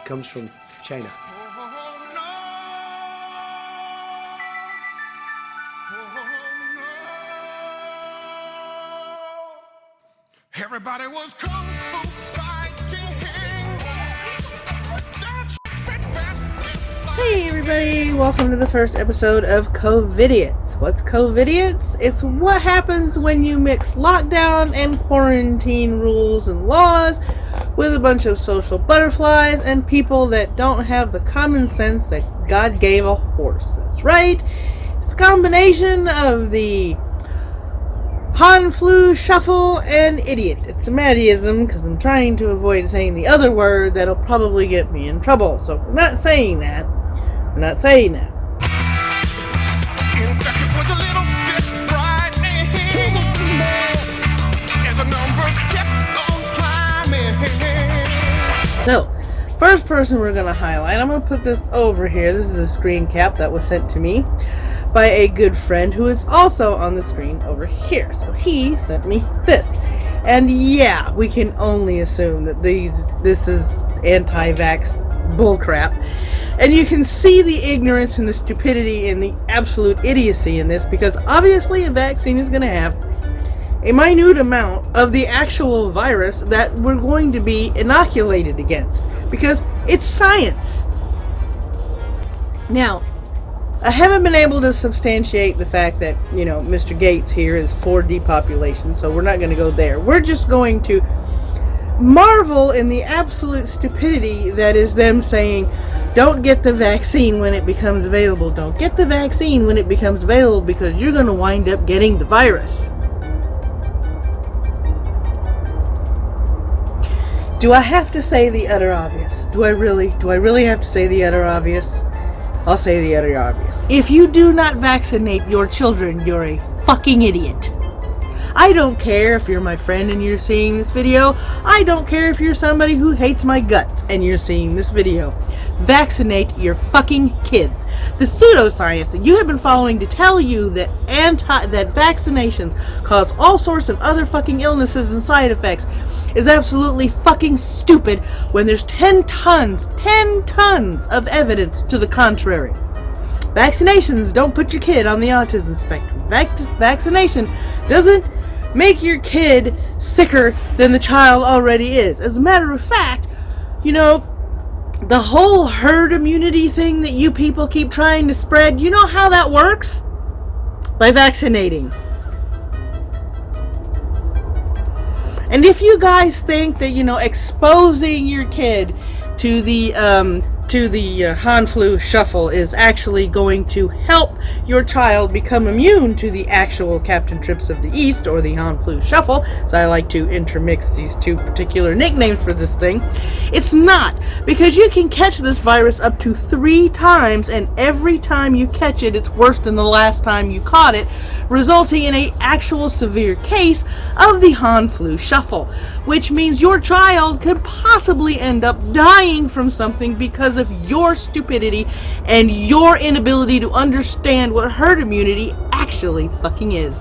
comes from China. Everybody was kung fu fighting. Hey everybody, welcome to the first episode of Covidiots. What's Covidiots? It's what happens when you mix lockdown and quarantine rules and laws with a bunch of social butterflies and people that don't have the common sense that God gave a horse. That's right. It's a combination of the Han flu, shuffle, and idiot. It's a Maddy-ism because I'm trying to avoid saying the other word that'll probably get me in trouble. So we're not saying that. We're not saying that. In fact, it was a little bit frightening as the numbers kept on climbing. So, first person we're going to highlight, I'm going to put this over here. This is a screen cap that was sent to me by a good friend who is also on the screen over here. So he sent me this. And yeah, we can only assume that this is anti-vax bullcrap. And you can see the ignorance and the stupidity and the absolute idiocy in this, because obviously a vaccine is going to have a minute amount of the actual virus that we're going to be inoculated against, because it's science. Now, I haven't been able to substantiate the fact that, Mr. Gates here is for depopulation, so we're not going to go there. We're just going to marvel in the absolute stupidity that is them saying, don't get the vaccine when it becomes available. Don't get the vaccine when it becomes available because you're going to wind up getting the virus. Do I have to say the utter obvious? Do I really have to say the utter obvious? I'll say the utter obvious. If you do not vaccinate your children, you're a fucking idiot. I don't care if you're my friend and you're seeing this video. I don't care if you're somebody who hates my guts and you're seeing this video. Vaccinate your fucking kids. The pseudoscience that you have been following to tell you that vaccinations cause all sorts of other fucking illnesses and side effects is absolutely fucking stupid when there's 10 tons of evidence to the contrary. Vaccinations don't put your kid on the autism spectrum. Vaccination doesn't make your kid sicker than the child already is. As a matter of fact, the whole herd immunity thing that you people keep trying to spread, you know how that works? By vaccinating. And if you guys think that, exposing your kid to the Han flu shuffle is actually going to help your child become immune to the actual Captain Trips of the East or the Han flu shuffle, as I like to intermix these two particular nicknames for this thing, it's not, because you can catch this virus up to 3 times, and every time you catch it, it's worse than the last time you caught it, resulting in an actual severe case of the Han flu shuffle, which means your child could possibly end up dying from something because of your stupidity and your inability to understand what herd immunity actually fucking is.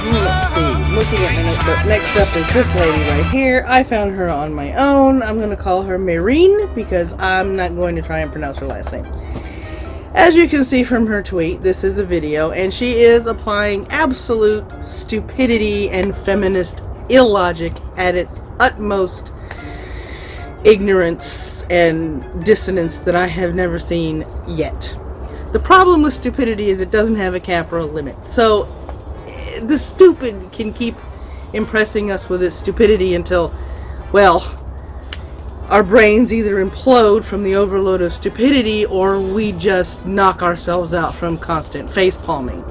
Let's see, looking at my notebook, next up is this lady right here. I found her on my own. I'm going to call her Marine because I'm not going to try and pronounce her last name. As you can see from her tweet, this is a video, and she is applying absolute stupidity and feminist illogic at its utmost ignorance and dissonance that I have never seen yet. The problem with stupidity is it doesn't have a cap or a limit. So the stupid can keep impressing us with its stupidity until, well, our brains either implode from the overload of stupidity or we just knock ourselves out from constant face palming.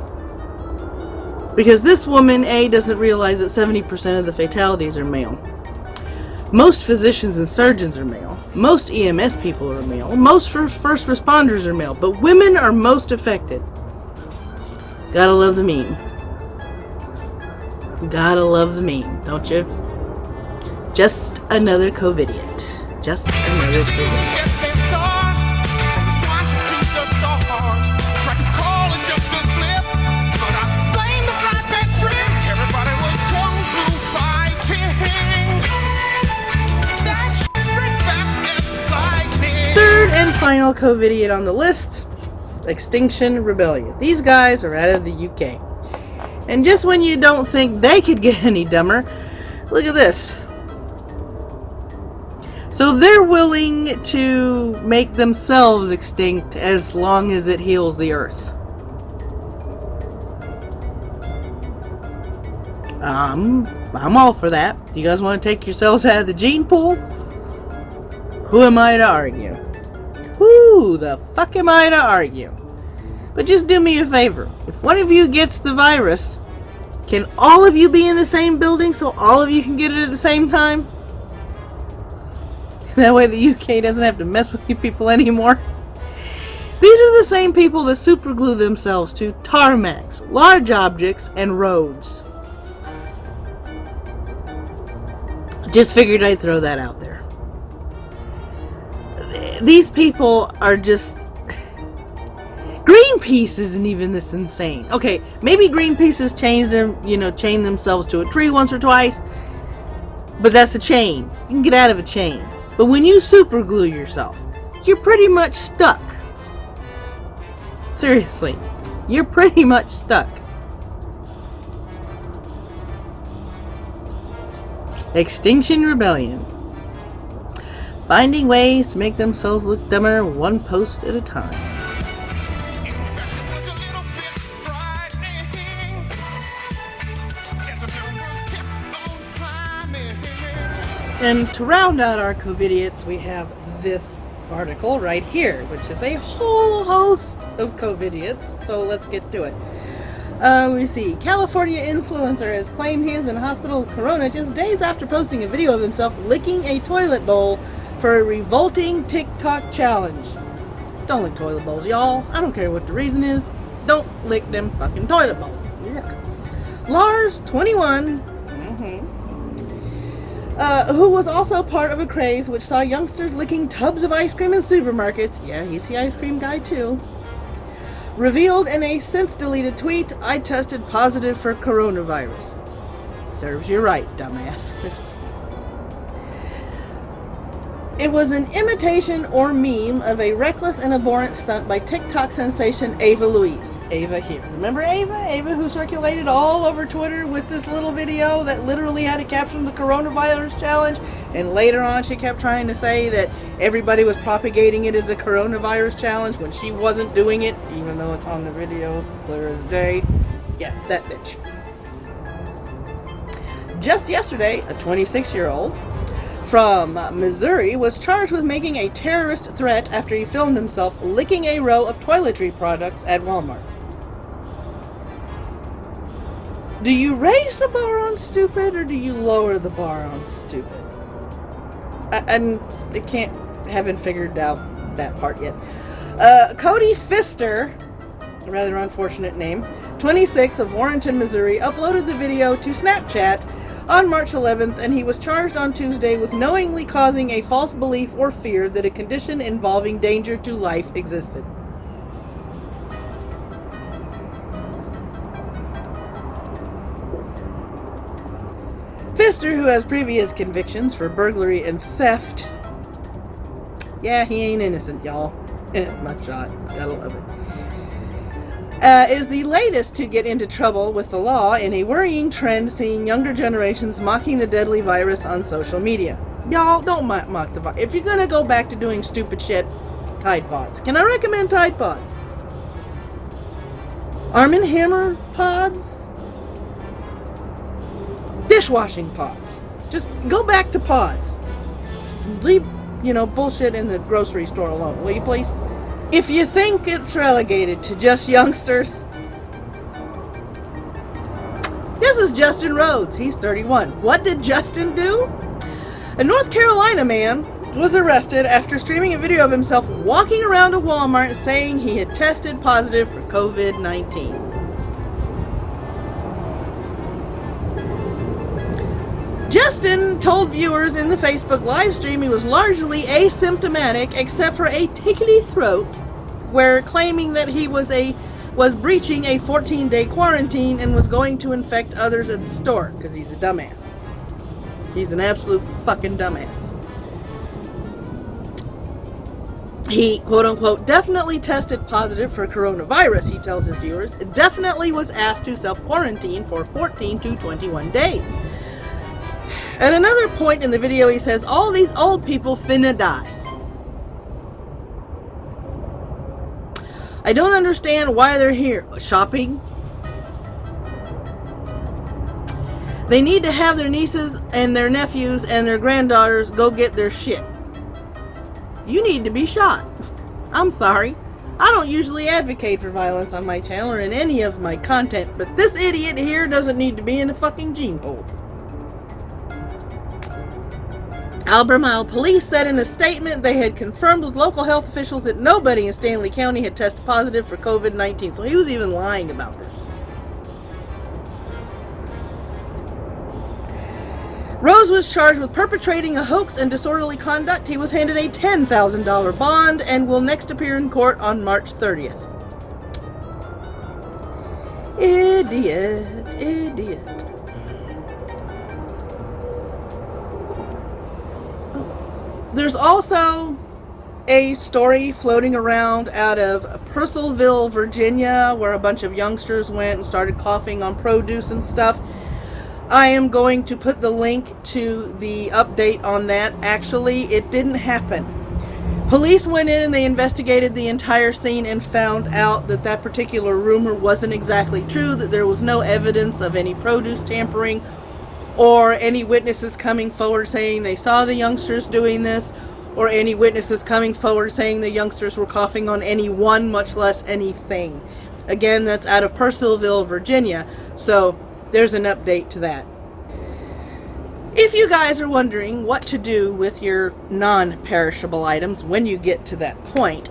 Because this woman, A, doesn't realize that 70% of the fatalities are male. Most physicians and surgeons are male. Most EMS people are male. Most first responders are male. But women are most affected. Gotta love the meme. Gotta love the meme, don't you? Just another Covidiot. Just another Covidiot. final Covidiot on the list, Extinction Rebellion. These guys are out of the UK. And just when you don't think they could get any dumber, look at this. So they're willing to make themselves extinct as long as it heals the earth. I'm all for that. Do you guys want to take yourselves out of the gene pool? Who am I to argue? Who the fuck am I to argue? But just do me a favor. If one of you gets the virus, can all of you be in the same building so all of you can get it at the same time? That way the UK doesn't have to mess with you people anymore. These are the same people that superglue themselves to tarmacs, large objects, and roads. Just figured I'd throw that out there. These people are just... Greenpeace isn't even this insane. Okay, maybe Greenpeace has changed them, chained themselves to a tree once or twice. But that's a chain. You can get out of a chain. But when you superglue yourself, you're pretty much stuck. Seriously, you're pretty much stuck. Extinction Rebellion. Finding ways to make themselves look dumber one post at a time. And to round out our Covidiots, we have this article right here, which is a whole host of Covidiots. So let's get to it. Let me see. California influencer has claimed he is in hospital with corona just days after posting a video of himself licking a toilet bowl for a revolting TikTok challenge. Don't lick toilet bowls, y'all. I don't care what the reason is. Don't lick them fucking toilet bowls. Yuck. Lars, 21, who was also part of a craze which saw youngsters licking tubs of ice cream in supermarkets. Yeah, he's the ice cream guy too. Revealed in a since-deleted tweet, I tested positive for coronavirus. Serves you right, dumbass. It was an imitation or meme of a reckless and abhorrent stunt by TikTok sensation Ava Louise. Ava here. Remember Ava? Ava who circulated all over Twitter with this little video that literally had a caption, the coronavirus challenge, and later on she kept trying to say that everybody was propagating it as a coronavirus challenge when she wasn't doing it, even though it's on the video, clear as day. Yeah, that bitch. Just yesterday, a 26-year-old from Missouri was charged with making a terrorist threat after he filmed himself licking a row of toiletry products at Walmart. Do you raise the bar on stupid or do you lower the bar on stupid? I haven't figured out that part yet. Cody Pfister, a rather unfortunate name, 26 of Warrenton, Missouri, uploaded the video to Snapchat on March 11th, and he was charged on Tuesday with knowingly causing a false belief or fear that a condition involving danger to life existed. Pfister, who has previous convictions for burglary and theft. Yeah, he ain't innocent, y'all. My shot. Gotta love it. Is the latest to get into trouble with the law in a worrying trend seeing younger generations mocking the deadly virus on social media. Y'all, don't mock the virus. If you're gonna go back to doing stupid shit, Tide Pods. Can I recommend Tide Pods? Arm & Hammer pods? Dishwashing pods. Just go back to pods. Leave, bullshit in the grocery store alone, will you please? If you think it's relegated to just youngsters, this is Justin Rhodes. He's 31. What did Justin do? A North Carolina man was arrested after streaming a video of himself walking around a Walmart saying he had tested positive for COVID-19. Justin told viewers in the Facebook live stream he was largely asymptomatic except for a tickly throat, where claiming that he was breaching a 14-day quarantine and was going to infect others at the store because he's a dumbass. He's an absolute fucking dumbass. He, quote unquote, definitely tested positive for coronavirus, he tells his viewers. Definitely was asked to self-quarantine for 14 to 21 days. At another point in the video, he says, all these old people finna die. I don't understand why they're here. Shopping? They need to have their nieces and their nephews and their granddaughters go get their shit. You need to be shot. I'm sorry. I don't usually advocate for violence on my channel or in any of my content, but this idiot here doesn't need to be in a fucking gene pool. Albemarle police said in a statement they had confirmed with local health officials that nobody in Stanley County had tested positive for COVID-19. So he was even lying about this. Rose was charged with perpetrating a hoax and disorderly conduct. He was handed a $10,000 bond and will next appear in court on March 30th. Idiot. There's also a story floating around out of Purcellville, Virginia, where a bunch of youngsters went and started coughing on produce and stuff. I am going to put the link to the update on that. Actually, it didn't happen. Police went in and they investigated the entire scene and found out that that particular rumor wasn't exactly true, that there was no evidence of any produce tampering or any witnesses coming forward saying they saw the youngsters doing this, or any witnesses coming forward saying the youngsters were coughing on anyone, much less anything. Again, that's out of Purcellville, Virginia. So there's an update to that. If you guys are wondering what to do with your non-perishable items when you get to that point,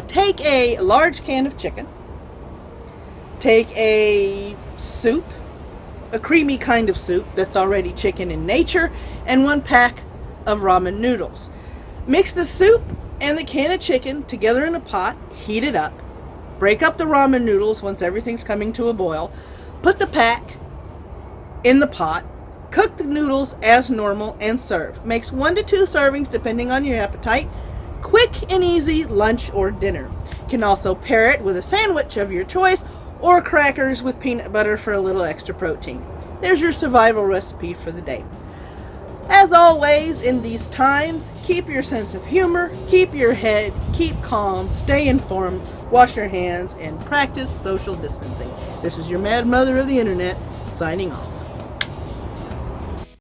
take a large can of chicken, take a soup, a creamy kind of soup that's already chicken in nature, and 1 pack of ramen noodles. Mix the soup and the can of chicken together in a pot, heat it up, break up the ramen noodles once everything's coming to a boil, put the pack in the pot, cook the noodles as normal, and serve. Makes 1 to 2 servings depending on your appetite. Quick and easy lunch or dinner. Can also pair it with a sandwich of your choice or crackers with peanut butter for a little extra protein. There's your survival recipe for the day. As always, in these times, keep your sense of humor, keep your head, keep calm, stay informed, wash your hands, and practice social distancing. This is your mad mother of the internet, signing off.